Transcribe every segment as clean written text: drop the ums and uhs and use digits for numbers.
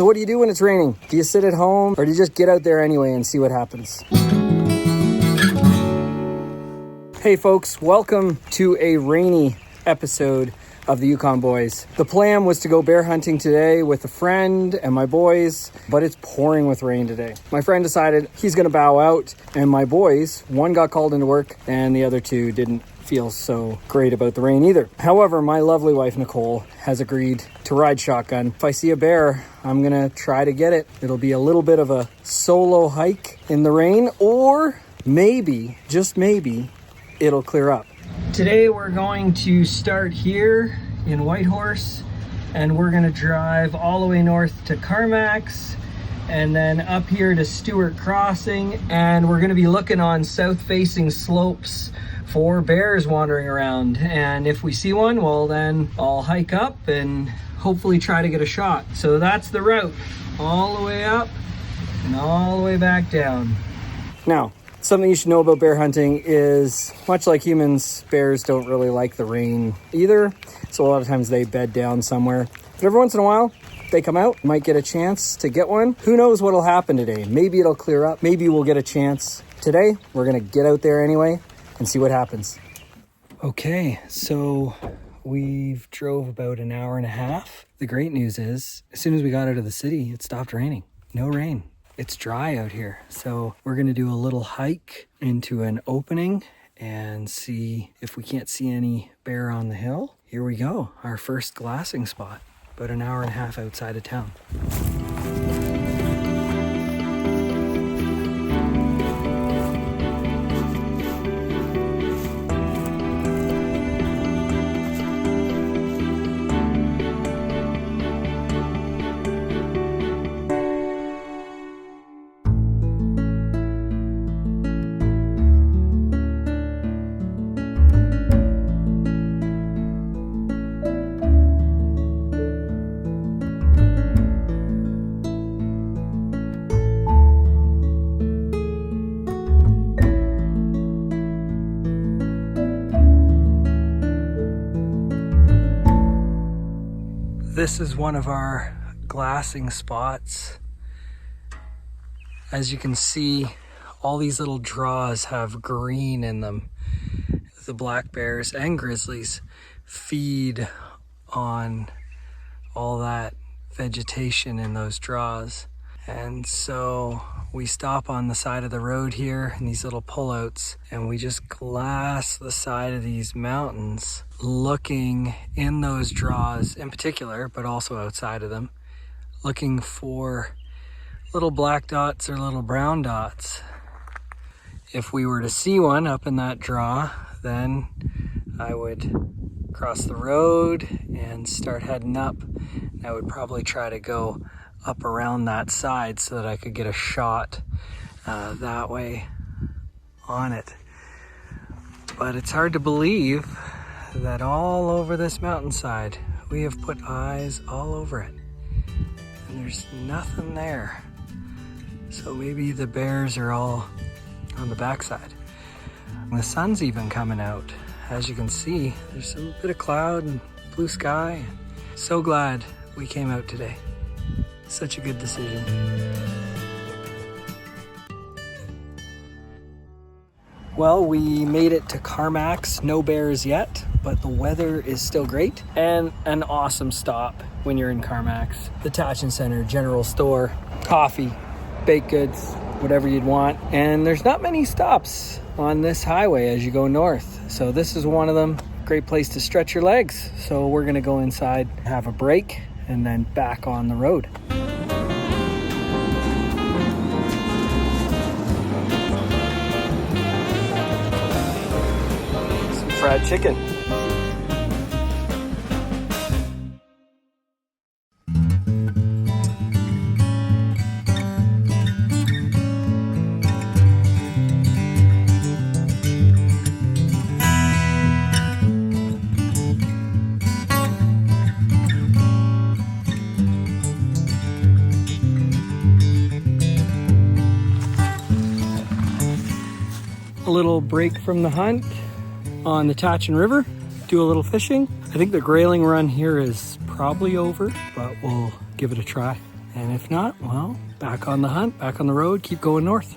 So what do you do when it's raining? Do you sit at home or do you just get out there anyway and see what happens? Hey folks, welcome to a rainy episode of the Yukon Boys. The plan was to go bear hunting today with a friend and my boys, but it's pouring with rain today. My friend decided he's gonna bow out, and my boys, one got called into work and the other two didn't feel so great about the rain either. However, my lovely wife Nicole has agreed to ride shotgun. If I see a bear, I'm gonna try to get it. It'll be a little bit of a solo hike in the rain, or maybe, just maybe, it'll clear up. Today we're going to start here in Whitehorse, and we're going to drive all the way north to Carmacks and then up here to Stewart Crossing, and we're going to be looking on south-facing slopes for bears wandering around. And if we see one, well then I'll hike up and hopefully try to get a shot. So that's the route, all the way up and all the way back down. Now, something you should know about bear hunting is, much like humans, bears don't really like the rain either. So a lot of times they bed down somewhere. But every once in a while, they come out, might get a chance to get one. Who knows what'll happen today? Maybe it'll clear up. Maybe we'll get a chance. Today, we're gonna get out there anyway and see what happens. Okay, so we've drove about an hour and a half. The great news is, as soon as we got out of the city, it stopped raining. No rain. It's dry out here. So we're gonna do a little hike into an opening and see if we can't see any bear on the hill. Here we go, our first glassing spot, about an hour and a half outside of town. This is one of our glassing spots. As you can see, all these little draws have green in them. The black bears and grizzlies feed on all that vegetation in those draws. And so we stop on the side of the road here in these little pullouts, and we just glass the side of these mountains, looking in those draws in particular, but also outside of them, looking for little black dots or little brown dots. If we were to see one up in that draw, then I would cross the road and start heading up. I would probably try to go up around that side so that I could get a shot that way on it. But it's hard to believe that all over this mountainside we have put eyes all over it and there's nothing there. So maybe the bears are all on the backside. The sun's even coming out. As you can see, there's a bit of cloud and blue sky. So glad we came out today. Such a good decision. Well, we made it to Carmacks. No bears yet, but the weather is still great. And an awesome stop when you're in Carmacks. The Tatchun Center, general store, coffee, baked goods, whatever you'd want. And there's not many stops on this highway as you go north. So this is one of them. Great place to stretch your legs. So we're gonna go inside, have a break, and then back on the road. Some fried chicken. A little break from the hunt on the Tatchun River, do a little fishing. I think the grayling run here is probably over, but we'll give it a try. And if not, well, back on the hunt, back on the road, keep going north.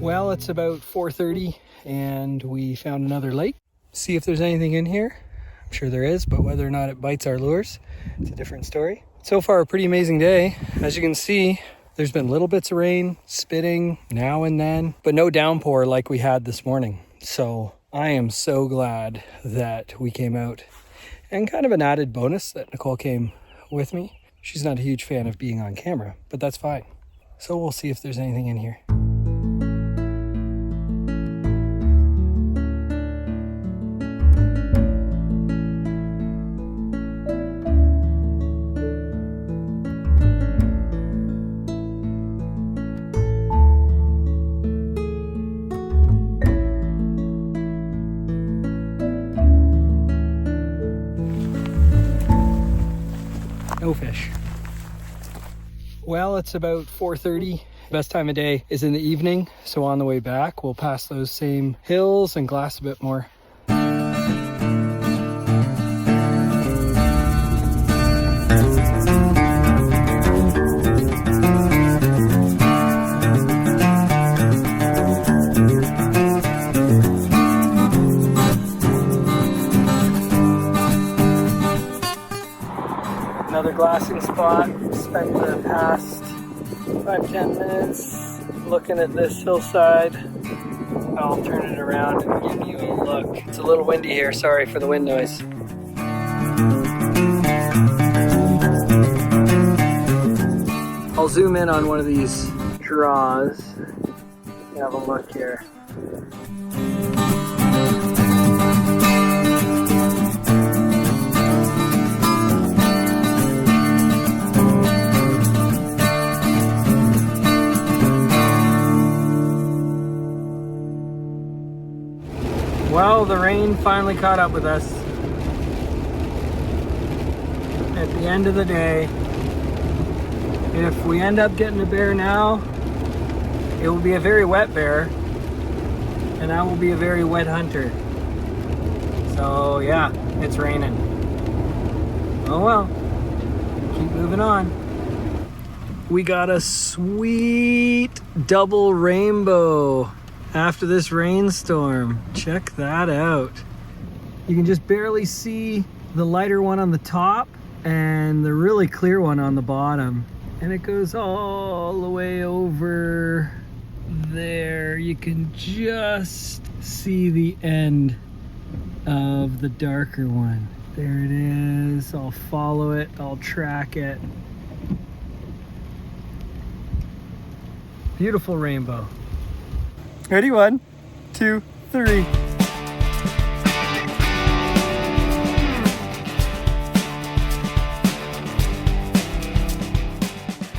Well, it's about 4:30 and we found another lake. See if there's anything in here. I'm sure there is, but whether or not it bites our lures, it's a different story. So far, a pretty amazing day. As you can see, there's been little bits of rain, spitting now and then, but no downpour like we had this morning. So I am so glad that we came out. And kind of an added bonus that Nicole came with me. She's not a huge fan of being on camera, but that's fine. So we'll see if there's anything in here. No fish. Well, it's about 4:30. Best time of day is in the evening. So on the way back, we'll pass those same hills and glass a bit more. Another glassing spot. Spent the past 5-10 minutes looking at this hillside. I'll turn it around and give you a look. It's a little windy here, sorry for the wind noise. I'll zoom in on one of these draws. Have a look here. Well, the rain finally caught up with us. At the end of the day, if we end up getting a bear now, it will be a very wet bear, and I will be a very wet hunter. So yeah, it's raining. Oh well, keep moving on. We got a sweet double rainbow after this rainstorm. Check that out. You can just barely see the lighter one on the top and the really clear one on the bottom. And it goes all the way over there. You can just see the end of the darker one. There it is. I'll follow it. I'll track it. Beautiful rainbow. Ready? 1, 2, 3.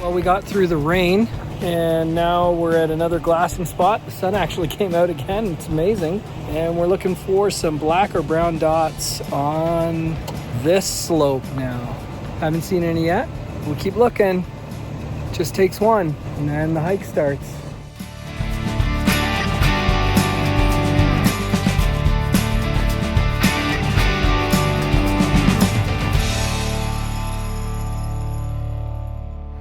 Well, we got through the rain and now we're at another glassing spot. The sun actually came out again. It's amazing. And we're looking for some black or brown dots on this slope now. Haven't seen any yet. We'll keep looking. Just takes one and then the hike starts.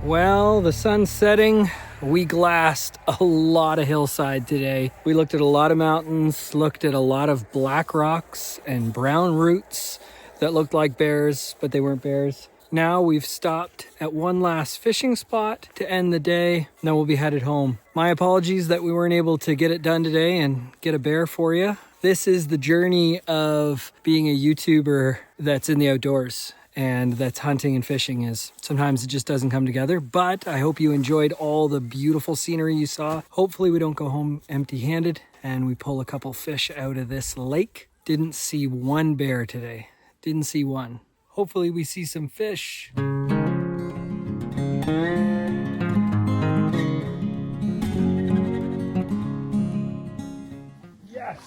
Well, the sun's setting. We glassed a lot of hillside today. We looked at a lot of mountains, looked at a lot of black rocks and brown roots that looked like bears, but they weren't bears. Now we've stopped at one last fishing spot to end the day. Then we'll be headed home. My apologies that we weren't able to get it done today and get a bear for you. This is the journey of being a YouTuber that's in the outdoors and that's hunting and fishing. Is sometimes it just doesn't come together, but I hope you enjoyed all the beautiful scenery you saw. Hopefully we don't go home empty-handed and we pull a couple fish out of this lake. Didn't see one bear today. Didn't see one. Hopefully we see some fish. Yes!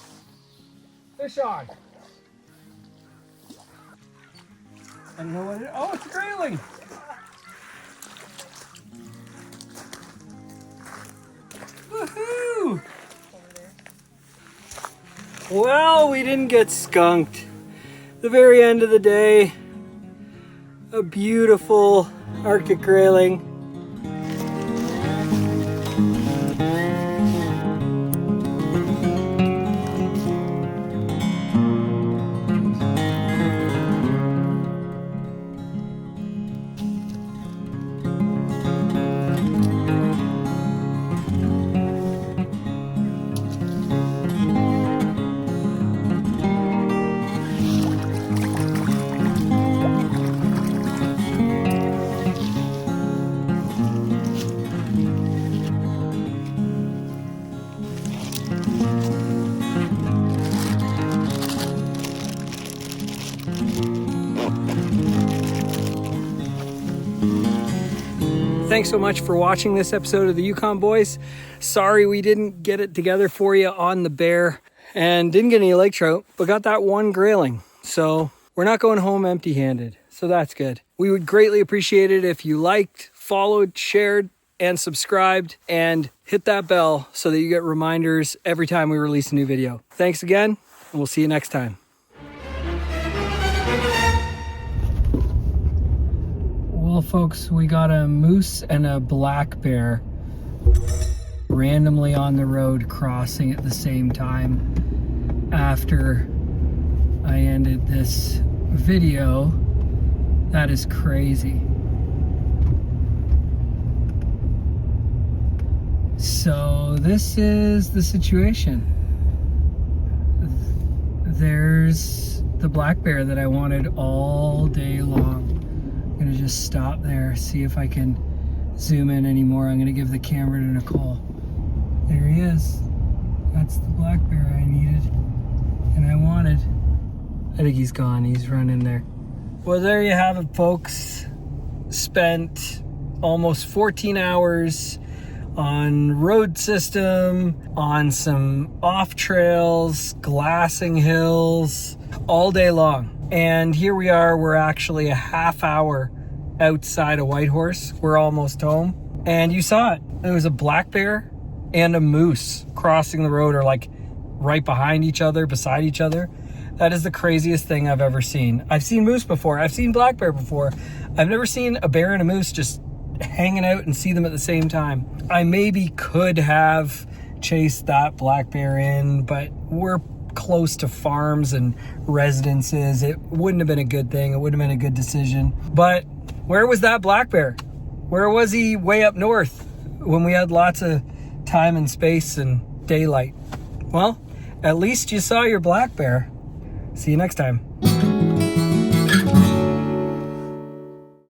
Fish on! I don't know what it is. Oh, it's a grayling! Woohoo! Well, we didn't get skunked. The very end of the day, a beautiful Arctic Grayling. Thanks so much for watching this episode of the Yukon Boys. Sorry we didn't get it together for you on the bear and didn't get any lake trout, but got that one grayling. So we're not going home empty-handed. So that's good. We would greatly appreciate it if you liked, followed, shared, and subscribed, and hit that bell so that you get reminders every time we release a new video. Thanks again, and we'll see you next time. Well, folks, we got a moose and a black bear randomly on the road crossing at the same time after I ended this video. That is crazy. So this is the situation. There's the black bear that I wanted all day long. I'm gonna just stop there, see if I can zoom in anymore. I'm gonna give the camera to Nicole. There he is. That's the black bear I needed and I wanted. I think he's gone, he's running there. Well, there you have it, folks. Spent almost 14 hours on road system, on some off trails, glassing hills, all day long. And here we are, we're actually a half hour outside of Whitehorse. We're almost home. And you saw it. There was a black bear and a moose crossing the road, or like right behind each other, beside each other. That is the craziest thing I've ever seen. I've seen moose before. I've seen black bear before. I've never seen a bear and a moose just hanging out and see them at the same time. I maybe could have chased that black bear in, but we're close to farms and residences. It wouldn't have been a good thing. It wouldn't have been a good decision. But where was that black bear? Where was he way up north when we had lots of time and space and daylight? Well, at least you saw your black bear. See you next time.